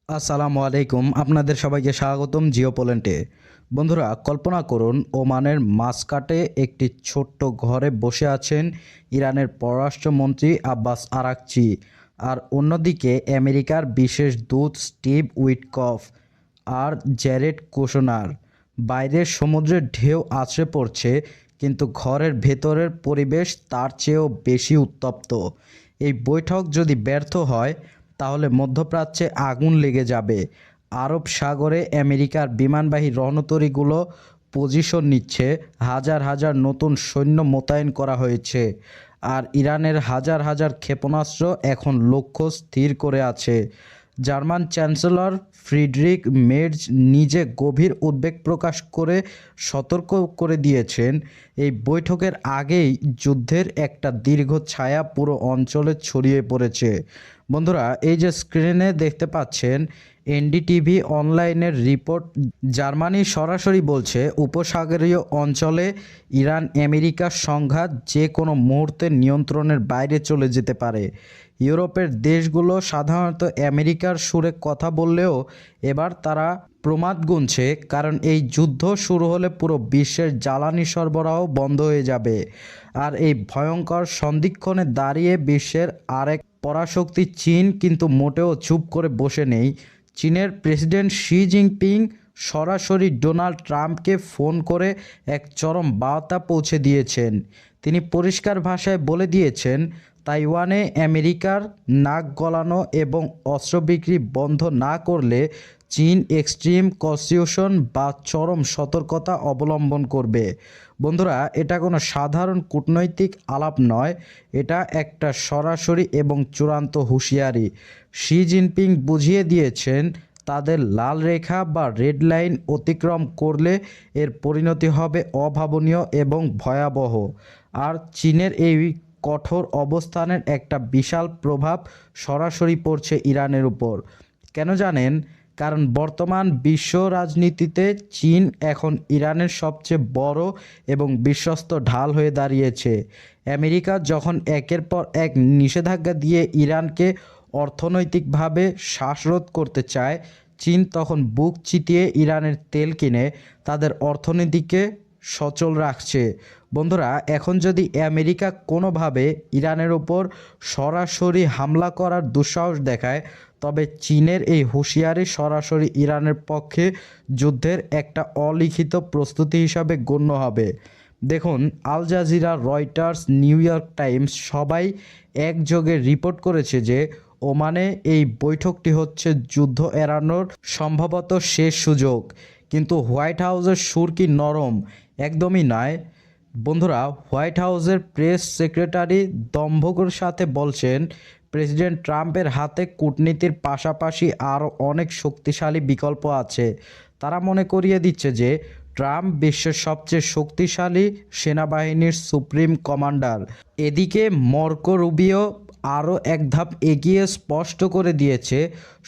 আসসালামু আলাইকুম, আপনাদের সবাইকে স্বাগতম জিও পোল্যান্ডে। বন্ধুরা, কল্পনা করুন ওমানের মাসকাটে একটি ছোট্ট ঘরে বসে আছেন ইরানের পররাষ্ট্রমন্ত্রী আব্বাস আরাকচি, আর অন্যদিকে আমেরিকার বিশেষ দূত স্টিভ উইটকফ আর জ্যারেড কুশনার। বাইরের সমুদ্রের ঢেউ আছড়ে পড়ছে, কিন্তু ঘরের ভেতরের পরিবেশ তার চেয়েও বেশি উত্তপ্ত। এই বৈঠক যদি ব্যর্থ হয় তাহলে মধ্যপ্রাচ্যে আগুন লেগে যাবে। আরব সাগরে আমেরিকার বিমানবাহী রণতরীগুলো পজিশন নিচ্ছে, হাজার হাজার নতুন সৈন্য মোতায়েন করা হয়েছে, আর ইরানের হাজার হাজার ক্ষেপণাস্ত্র এখন লক্ষ্য স্থির করে আছে। জার্মান চ্যান্সেলর ফ্রিডরিখ মের্জ নিজে গভীর উদ্বেগ প্রকাশ করে সতর্ক করে দিয়েছেন, এই বৈঠকের আগেই যুদ্ধের একটা দীর্ঘ ছায়া পুরো অঞ্চলে ছড়িয়ে পড়েছে। বন্ধুরা, এই যে স্ক্রিনে দেখতে পাচ্ছেন এনডিটিভি অনলাইনের রিপোর্ট, জার্মানি সরাসরি বলছে উপসাগরীয় অঞ্চলে ইরান আমেরিকার সংঘাত যে কোনো মুহূর্তে নিয়ন্ত্রণের বাইরে চলে যেতে পারে। ইউরোপের দেশগুলো সাধারণত আমেরিকার সুরে কথা বললেও এবার তারা প্রমাদ গুনছে, কারণ এই যুদ্ধ শুরু হলে পুরো বিশ্বের জ্বালানি সরবরাহ বন্ধ হয়ে যাবে। আর এই ভয়ঙ্কর সন্ধিক্ষণে দাঁড়িয়ে বিশ্বের আরেক পরাশক্তি চীন কিন্তু মোটেও চুপ করে বসে নেই। চীনের প্রেসিডেন্ট শি জিনপিং সরাসরি ডোনাল্ড ট্রাম্পকে ফোন করে এক চরম বার্তা পৌঁছে দিয়েছেন। তিনি পরিষ্কার ভাষায় বলে দিয়েছেন, তাইওয়ানে আমেরিকার নাক গলানো এবং অস্ত্র বিক্রি বন্ধ না করলে চীন এক্সট্রিম কনস্টিটিউশন বা চরম সতর্কতা অবলম্বন করবে। বন্ধুরা, এটা কোনো সাধারণ কূটনৈতিক আলাপ নয়, এটা একটা সরাসরি এবং চূড়ান্ত হুঁশিয়ারি। শি জিনপিং বুঝিয়ে দিয়েছেন, তাদের লাল রেখা বা রেড লাইন অতিক্রম করলে এর পরিণতি হবে অভাবনীয় এবং ভয়াবহ। আর চীনের এই কঠোর অবস্থানের একটা বিশাল প্রভাব সরাসরি পড়ছে ইরানের উপর। কেন জানেন? কারণ বর্তমান বিশ্ব রাজনীতিতে চীন এখন ইরানের সবচেয়ে বড় এবং বিশ্বস্ত ঢাল হয়ে দাঁড়িয়েছে। আমেরিকা যখন একের পর এক নিষেধাজ্ঞা দিয়ে ইরানকে অর্থনৈতিকভাবে শ্বাসরোধ করতে চায়, চীন তখন বুক চিতিয়ে ইরানের তেল কিনে তাদের অর্থনীতিকে সচল রাখছে। বন্ধুরা, এখন যদি আমেরিকা কোনোভাবে ইরানের ওপর সরাসরি হামলা করার দুঃসাহস দেখায়, তবে চীনের এই হুঁশিয়ারি সরাসরি ইরানের পক্ষে যুদ্ধের একটা অলিখিত প্রস্তুতি হিসাবে গণ্য হবে। দেখুন, Al Jazeera, Reuters, New York Times সবাই একযোগে রিপোর্ট করেছে যে ওমানে এই বৈঠকটি হচ্ছে যুদ্ধ এড়ানোর সম্ভবত শেষ সুযোগ। কিন্তু হোয়াইট হাউসের সুর কি নরম? একদমই নয়। বন্ধুরা, হোয়াইট হাউসের প্রেস সেক্রেটারি দম্ভর সাথে বলছেন, প্রেসিডেন্ট ট্রাম্পের হাতে কূটনীতির পাশাপাশি আরও অনেক শক্তিশালী বিকল্প আছে। তারা মনে করিয়ে দিচ্ছে যে ট্রাম্প বিশ্বের সবচেয়ে শক্তিশালী সেনাবাহিনীর সুপ্রিম কমান্ডার। এদিকে মার্কো রুবিও আরও এক ধাপ এগিয়ে স্পষ্ট করে দিয়েছে,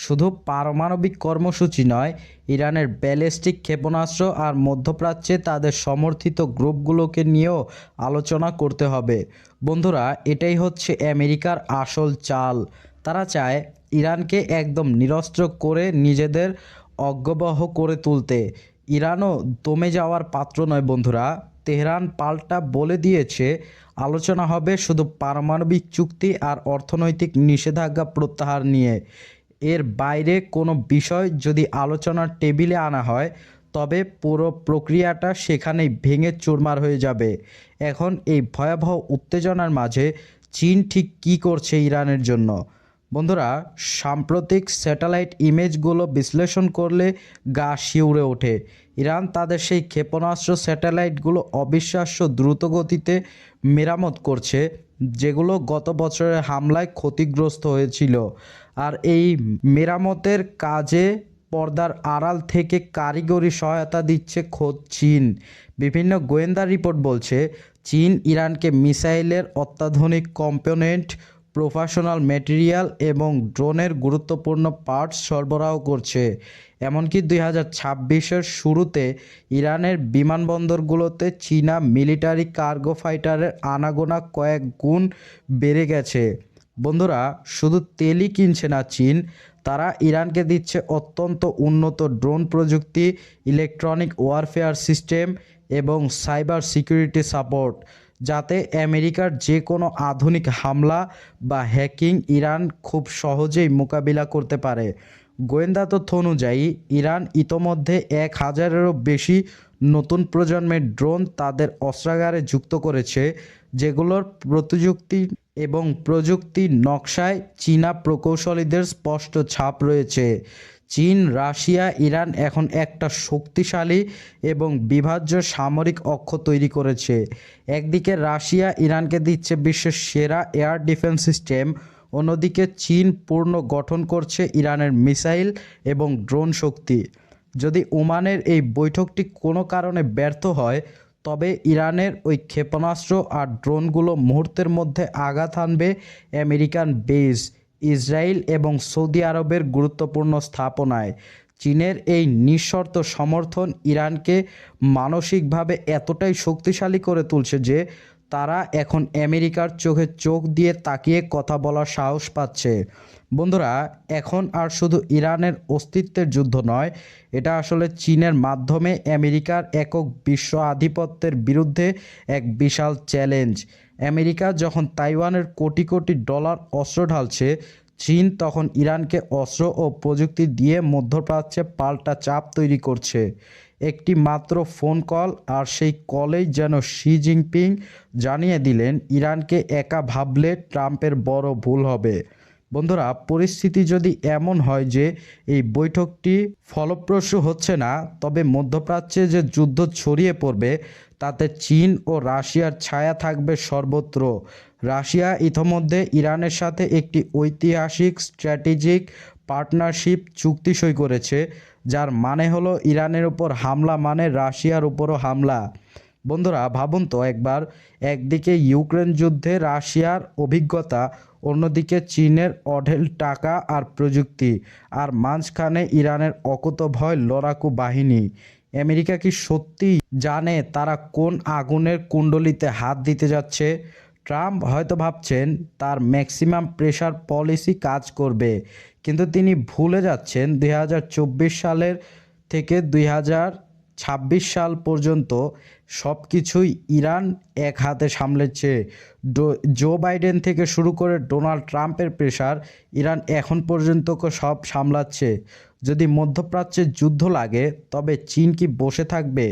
শুধু পারমাণবিক কর্মসূচি নয়, ইরানের ব্যালিস্টিক ক্ষেপণাস্ত্র আর মধ্যপ্রাচ্যে তাদের সমর্থিত গ্রুপগুলোকে নিয়েও আলোচনা করতে হবে। বন্ধুরা, এটাই হচ্ছে আমেরিকার আসল চাল। তারা চায় ইরানকে একদম নিরস্ত্র করে নিজেদের অজ্ঞবহ করে তুলতে। ইরানও দমে যাওয়ার পাত্র নয় বন্ধুরা। তেহরান পাল্টা বলে দিয়েছে, আলোচনা হবে শুধু পারমাণবিক চুক্তি আর অর্থনৈতিক নিষেধাজ্ঞা প্রত্যাহার নিয়ে। এর বাইরে কোনো বিষয় যদি আলোচনার টেবিলে আনা হয়, তবে পুরো প্রক্রিয়াটা সেখানেই ভেঙে চুরমার হয়ে যাবে। এখন এই ভয়াবহ উত্তেজনার মাঝে চীন ঠিক কী করছে ইরানের জন্য? বন্ধুরা, সাম্প্রতিক স্যাটেলাইট ইমেজগুলো বিশ্লেষণ করলে গা শিউরে ওঠে। ইরান তাদের সেই ক্ষেপণাস্ত্র স্যাটেলাইটগুলো অবিশ্বাস্য দ্রুতগতিতে মেরামত করছে, যেগুলো গত বছরের হামলায় ক্ষতিগ্রস্ত হয়েছিল। আর এই মেরামতের কাজে পর্দার আড়াল থেকে কারিগরি সহায়তা দিচ্ছে খোদ চীন। বিভিন্ন গোয়েন্দা রিপোর্ট বলছে, চীন ইরানকে মিসাইলের অত্যাধুনিক কম্পোনেন্ট, প্রফেশনাল ম্যাটেরিয়াল এবং ড্রোনের গুরুত্বপূর্ণ পার্টস সরবরাহ করছে। এমনকি 2026-এর শুরুতে ইরানের বিমানবন্দরগুলোতে চীনা মিলিটারি কার্গো ফাইটারের আনাগোনা কয়েক গুণ বেড়ে গেছে। বন্ধুরা, শুধু তেলই কিনছে না চীন, তারা ইরানকে দিচ্ছে অত্যন্ত উন্নত ড্রোন প্রযুক্তি, ইলেকট্রনিক ওয়ারফেয়ার সিস্টেম এবং সাইবার সিকিউরিটি সাপোর্ট, যাতে আমেরিকার যে কোনো আধুনিক হামলা বা হ্যাকিং ইরান খুব সহজেই মোকাবিলা করতে পারে। গোয়েন্দা তথ্য অনুযায়ী ইরান ইতোমধ্যে 1000-এরও বেশি নতুন প্রজন্মের ড্রোন তাদের অস্ত্রাগারে যুক্ত করেছে, যেগুলোর প্রযুক্তির নকশায় চীনা প্রকৌশলীদের স্পষ্ট ছাপ রয়েছে। চীন, রাশিয়া, ইরান এখন একটা শক্তিশালী এবং বিভাজ্য সামরিক অক্ষ তৈরি করেছে। একদিকে রাশিয়া ইরানকে দিচ্ছে বিশ্বের সেরা এয়ার ডিফেন্স সিস্টেম, অন্যদিকে চীন পূর্ণ গঠন করছে ইরানের মিসাইল এবং ড্রোন শক্তি। যদি ওমানের এই বৈঠকটি কোনো কারণে ব্যর্থ হয়, তবে ইরানের ওই ক্ষেপণাস্ত্র আর ড্রোনগুলো মুহূর্তের মধ্যে আঘাত হানবে আমেরিকান বেস, ইসরায়েল এবং সৌদি আরবের গুরুত্বপূর্ণ স্থাপনায়। চীনের এই নিঃশর্ত সমর্থন ইরানকে মানসিকভাবে এতটাই শক্তিশালী করে তুলছে যে তারা এখন আমেরিকার চোখে চোখ দিয়ে তাকিয়ে কথা বলার সাহস পাচ্ছে। বন্ধুরা, এখন আর শুধু ইরানের অস্তিত্বের যুদ্ধ নয়, এটা আসলে চীনের মাধ্যমে আমেরিকার একক বিশ্ব আধিপত্যের বিরুদ্ধে এক বিশাল চ্যালেঞ্জ। আমেরিকা যখন তাইওয়ানের কোটি কোটি ডলার অস্ত্র ঢালছে, চীন তখন ইরানকে অস্ত্র ও প্রযুক্তি দিয়ে মধ্যপ্রাচ্যে পাল্টা চাপ তৈরি করছে। একটি মাত্র ফোন কল, আর সেই কলেই যেন শি জিনপিং জানিয়ে দিলেন ইরানকে একা ভাবলে ট্রাম্পের বড় ভুল হবে। বন্ধুরা, পরিস্থিতি যদি এমন হয় যে এই বৈঠকটি ফলপ্রসূ হচ্ছে না, তবে মধ্যপ্রাচ্যে যে যুদ্ধ ছড়িয়ে পড়বে তাতে চীন ও রাশিয়ার ছায়া থাকবে সর্বত্র। রাশিয়া ইতোমধ্যে ইরানের সাথে একটি ঐতিহাসিক স্ট্র্যাটেজিক পার্টনারশিপ চুক্তি সই করেছে, যার মানে হলো ইরানের উপর হামলা মানে রাশিয়ার উপরও হামলা। বন্ধুরা, ভাবুন তো একবার, একদিকে ইউক্রেন যুদ্ধে রাশিয়ার অভিজ্ঞতা, অন্যদিকে চীনের অঢেল টাকা আর প্রযুক্তি, আর মাঝখানে ইরানের অকুতোভয় লড়াকু বাহিনী। আমেরিকা কি সত্যিই জানে তারা কোন আগুনের কুণ্ডলিতে হাত দিতে যাচ্ছে? ট্রাম্প হয়তো ভাবছেন তার ম্যাক্সিমাম প্রেশার পলিসি কাজ করবে, কিন্তু তিনি ভুলে যাচ্ছেন 2024 সালের থেকে 2026 সাল পর্যন্ত সব কিছুই ইরান এক হাতে সামলেছে। জো বাইডেন থেকে শুরু করে ডোনাল্ড ট্রাম্পের প্রেশার, ইরান এখন পর্যন্ত সব সামলাচ্ছে। যদি মধ্যপ্রাচ্যে যুদ্ধ লাগে, তবে চীন কি বসে থাকবে?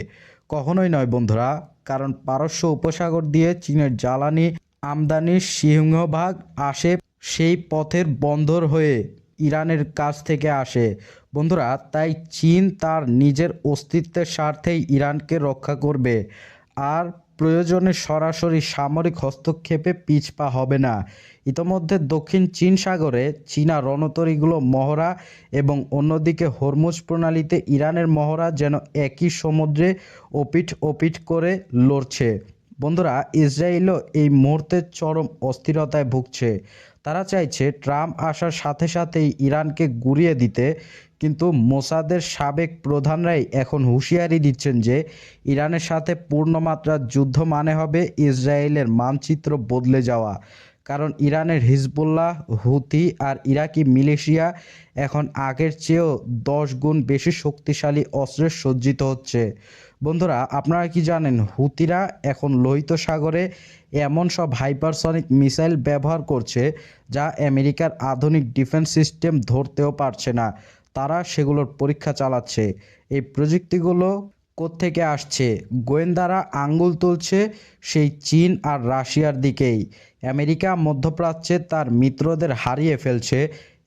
কখনোই নয় বন্ধুরা, কারণ পারস্য উপসাগর দিয়ে চীনের জ্বালানি আমদানির সিংহভাগ আসে সেই পথের বন্দর হয়ে, ইরানের কাছ থেকে আসে। বন্ধুরা, তাই চীন তার নিজের অস্তিত্বের স্বার্থেই ইরানকে রক্ষা করবে, আর প্রয়োজনে সরাসরি সামরিক হস্তক্ষেপে পিছপা হবে না। ইতোমধ্যে দক্ষিণ চীন সাগরে চীনা রণতরীগুলো মহড়া, এবং অন্যদিকে হরমুজ প্রণালীতে ইরানের মহড়া যেন একই সমুদ্রে ওপিঠ ওপিঠ করে লড়ছে। বন্ধুরা, ইসরায়েলও এই মুহূর্তে চরম অস্থিরতায় ভুগছে। তারা চাইছে ট্রাম্প আসার সাথে সাথেই ইরানকে গুঁড়িয়ে দিতে, কিন্তু মোসাদের সাবেক প্রধানরাই এখন হুঁশিয়ারি দিচ্ছেন যে ইরানের সাথে পূর্ণমাত্রার যুদ্ধ মানে হবে ইসরায়েলের মানচিত্র বদলে যাওয়া। কারণ ইরানের হিজবুল্লাহ, হুথি আর ইরাকি মিলিশিয়া এখন আগের চেয়েও 10 গুণ বেশি শক্তিশালী অস্ত্রে সজ্জিত হচ্ছে। বন্ধুরা, আপনারা কি জানেন হুতিরা এখন লোহিত সাগরে এমন সব হাইপারসনিক মিসাইল ব্যবহার করছে যা আমেরিকার আধুনিক ডিফেন্স সিস্টেম ধরতেও পারছে না। তারা সেগুলোর পরীক্ষা চালাচ্ছে। এই প্রযুক্তিগুলো কোত্থেকে আসছে? গোয়েন্দারা আঙ্গুল তুলছে সেই চীন আর রাশিয়ার দিকেই। আমেরিকা মধ্যপ্রাচ্যে তার মিত্রদের হারিয়ে ফেলছে,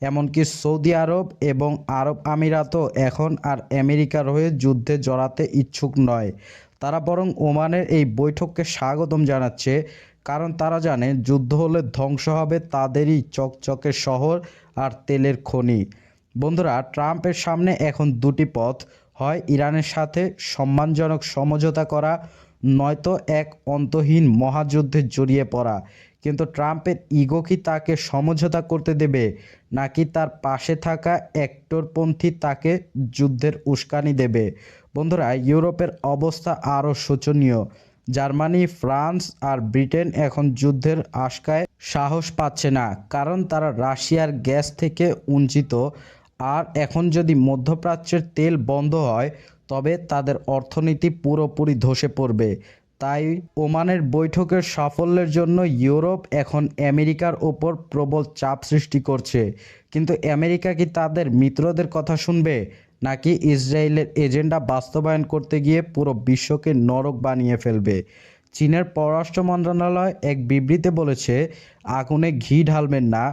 এমনকি সৌদি আরব এবং আরব আমিরাতও এখন আর আমেরিকার হয়ে যুদ্ধে জড়াতে ইচ্ছুক নয়। তারা বরং ওমানের এই বৈঠককে স্বাগতম জানাচ্ছে, কারণ তারা জানে যুদ্ধ হলে ধ্বংস হবে তাদেরই চকচকে শহর আর তেলের খনি। বন্ধুরা, ট্রাম্পের সামনে এখন দুটি পথ, হয় ইরানের সাথে সম্মানজনক সমঝোতা করা, নয়তো এক অন্তহীন মহাযুদ্ধে জড়িয়ে পড়া। কিন্তু ট্রাম্পের ইগো কি তাকে সমঝোতা করতে দেবে, নাকি তার পাশে থাকা একটরপন্থী তাকে যুদ্ধের উস্কানি দেবে? বন্ধুরা, ইউরোপের অবস্থা আরও শোচনীয়। জার্মানি, ফ্রান্স আর ব্রিটেন এখন যুদ্ধের আশঙ্কায় সাহস পাচ্ছে না, কারণ তারা রাশিয়ার গ্যাস থেকে বঞ্চিত। আর এখন যদি মধ্যপ্রাচ্যের তেল বন্ধ হয় তবে তাদের অর্থনীতি পুরোপুরি ধসে পড়বে। তাই ওমানের বৈঠকের সাফল্যের জন্য ইউরোপ এখন আমেরিকার ওপর প্রবল চাপ সৃষ্টি করছে। কিন্তু আমেরিকা কি তাদের মিত্রদের কথা শুনবে, নাকি ইসরায়েলের এজেন্ডা বাস্তবায়ন করতে গিয়ে পুরো বিশ্বকে নরক বানিয়ে ফেলবে? চীনের পররাষ্ট্র মন্ত্রণালয় এক বিবৃতিতে বলেছে, আগুনে ঘি ঢালবেন না,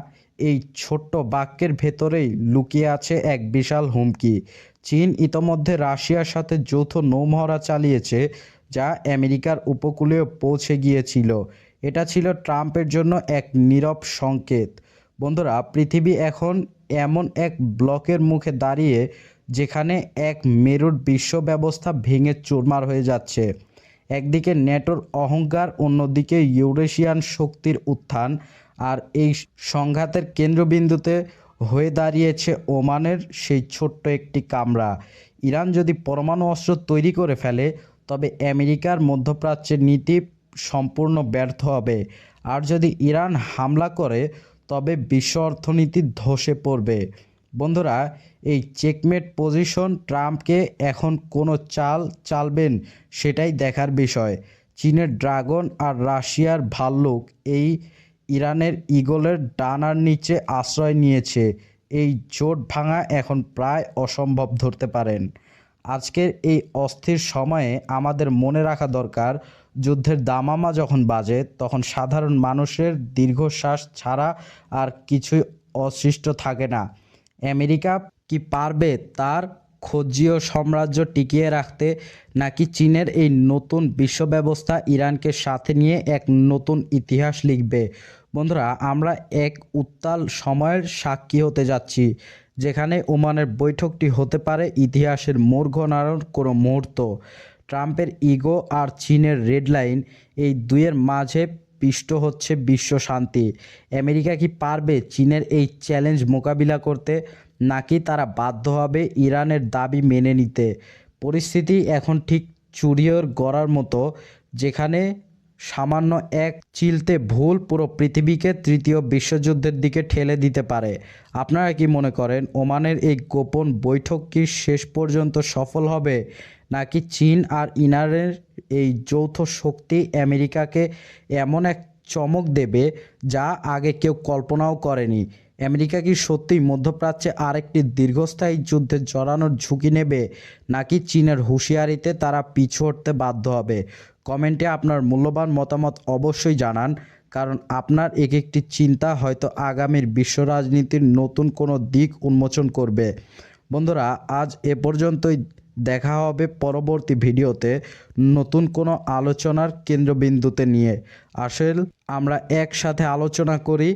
এই ছোট্ট বাক্যের ভেতরেই লুকিয়ে আছে এক বিশাল হুমকি। চীন ইতোমধ্যে রাশিয়ার সাথে যৌথ নৌমহড়া চালিয়েছে, যা আমেরিকার উপকূলেও পৌঁছে গিয়েছিল। এটা ছিল ট্রাম্পের জন্য এক নীরব সংকেত। বন্ধুরা, পৃথিবী এখন এমন এক ব্লকের মুখে দাঁড়িয়ে যেখানে এক মেরুর বিশ্ব ব্যবস্থা ভেঙে চুরমার হয়ে যাচ্ছে। একদিকে ন্যাটোর অহংকার, অন্যদিকে ইউরেশিয়ান শক্তির উত্থান, আর এই সংঘাতের কেন্দ্রবিন্দুতে হয়ে দাঁড়িয়েছে ওমানের সেই ছোট্ট একটি কামরা। ইরান যদি পরমাণু অস্ত্র তৈরি করে ফেলে তবে আমেরিকার মধ্যপ্রাচ্যের নীতি সম্পূর্ণ ব্যর্থ হবে। আর যদি ইরান হামলা করে তবে বিশ্ব অর্থনীতি ধসে পড়বে। বন্ধুরা, এই চেকমেট পজিশন ট্রাম্পকে এখন কোনো চাল চালবেন সেটাই দেখার বিষয়। চীনের ড্রাগন আর রাশিয়ার ভাল্লুক এই ইরানের ঈগলের ডানার নিচে আশ্রয় নিয়েছে। এই জোট ভাঙা এখন প্রায় অসম্ভব ধরতে পারেন। আজকের এই অস্থির সময়ে আমাদের মনে রাখা দরকার, যুদ্ধের দামামা যখন বাজে তখন সাধারণ মানুষের দীর্ঘশ্বাস ছাড়া আর কিছুই অবশিষ্ট থাকে না। আমেরিকা কি পারবে তার খোজ্জীয় সাম্রাজ্য টিকিয়ে রাখতে, নাকি চীনের এই নতুন বিশ্ব ব্যবস্থা ইরানকে সাথে নিয়ে এক নতুন ইতিহাস লিখবে? বন্ধুরা, আমরা এক উত্তাল সময়ের সাক্ষী হতে যাচ্ছি, যেখানে ওমানের বৈঠকটি হতে পারে ইতিহাসের মোড় ঘোরানোর কোনো মুহূর্ত। ট্রাম্পের ইগো আর চীনের রেড লাইন, এই দুইয়ের মাঝে পিষ্ট হচ্ছে বিশ্ব শান্তি। আমেরিকা কি পারবে চীনের এই চ্যালেঞ্জ মোকাবিলা করতে, নাকি তারা বাধ্য হবে ইরানের দাবি মেনে নিতে? পরিস্থিতি এখন ঠিক চুরিয়র গড়ার মতো, যেখানে সামান্য এক চিলতে ভুল পুরো পৃথিবীকে তৃতীয় বিশ্বযুদ্ধের দিকে ঠেলে দিতে পারে। আপনারা কি মনে করেন ওমানের এই গোপন বৈঠক কি শেষ পর্যন্ত সফল হবে, নাকি চীন আর ইরানের এই যৌথ শক্তি আমেরিকাকে এমন এক চমক দেবে যা আগে কেউ কল্পনাও করেনি? আমেরিকা কি সত্যিই মধ্যপ্রাচ্যে আরেকটি দীর্ঘস্থায়ী যুদ্ধে জড়ানোর ঝুঁকি নেবে, নাকি চীনের হুঁশিয়ারিতে তারা পিছু হটতে বাধ্য হবে? কমেন্টে আপনার মূল্যবান মতামত অবশ্যই জানান, কারণ আপনার এক একটি চিন্তা হয়তো আগামীর বিশ্ব রাজনীতির নতুন কোনো দিক উন্মোচন করবে। বন্ধুরা, আজ এ পর্যন্তই। দেখা হবে পরবর্তী ভিডিওতে নতুন কোনো আলোচনার কেন্দ্রবিন্দুতে নিয়ে। আসলে আমরা একসাথে আলোচনা করি